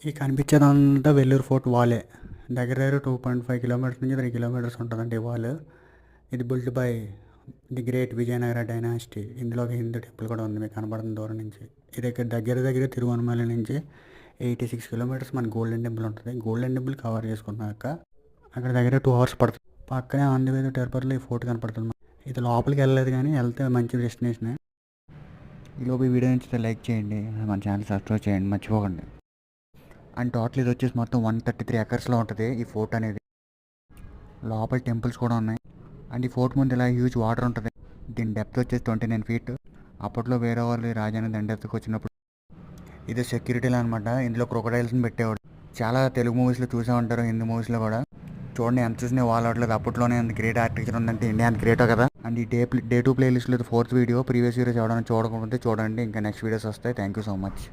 ఈ కనిపించేదంతా వెల్లూరు ఫోర్ట్ వాలే. దగ్గర దగ్గర 2.5 కిలోమీటర్స్ నుంచి 3 కిలోమీటర్స్ ఉంటుందండి ఈ వాల్. ఇది built by the great Vijayanagara dynasty. ఇందులో ఒక హిందూ టెంపుల్ కూడా ఉంది మీకు కనబడుతుంది దూరం నుంచి. ఇది దగ్గర దగ్గర తిరువనమలై నుంచి 86 కిలోమీటర్స్ మన గోల్డెన్ టెంపుల్ ఉంటుంది. గోల్డెన్ టెంపుల్ కవర్ చేసుకున్నాక అక్కడ దగ్గర 2 అవర్స్ పడుతుంది. పక్కనే ఆంధ్రవేద టెర్పర్లో ఈ ఫోర్ట్ కనపడుతుంది. ఇది లోపలికి వెళ్ళలేదు కానీ వెళ్తే మంచి డెస్టినేషనే. ఈలోపు ఈ వీడియో నచ్చితే లైక్ చేయండి, మన ఛానల్ సబ్స్క్రైబ్ చేయండి మర్చిపోకండి. అండ్ టోటల్ ఇది వచ్చేసి మొత్తం 133 ఎకర్స్లో ఉంటుంది ఈ ఫోర్ట్ అనేది. లోపల టెంపుల్స్ కూడా ఉన్నాయి. అండ్ ఈ ఫోర్ట్ ముందు ఇలా హ్యూజ్ వాటర్ ఉంటుంది. దీని డెప్త్ వచ్చేసి 29 ఫీట్. అప్పట్లో వేరే వాళ్ళు రాజాని దాని డెప్త్కి వచ్చినప్పుడు ఇది సెక్యూరిటీలో అనమాట. ఇందులో క్రొకడైల్స్ని పెట్టేవాడు. చాలా తెలుగు మూవీస్లో చూసే ఉంటారు, హిందీ మూవీస్లో కూడా. చూడండి ఎంత చూసినా వాళ్ళు అవట్లేదు. అప్పట్లోనే అంత గ్రేట్ ఆర్టిక్చర్ ఉందంటే ఇండియా అంత గ్రేటో కదా. అండ్ ఈ డే 2 ప్లేలిస్ట్లో 4th వీడియో. ప్రీవియస్ వీడియోస్ ఎవరైనా చూడకపోతే చూడండి. ఇంకా నెక్స్ట్ వీడియోస్ వస్తాయి. Thank you so much.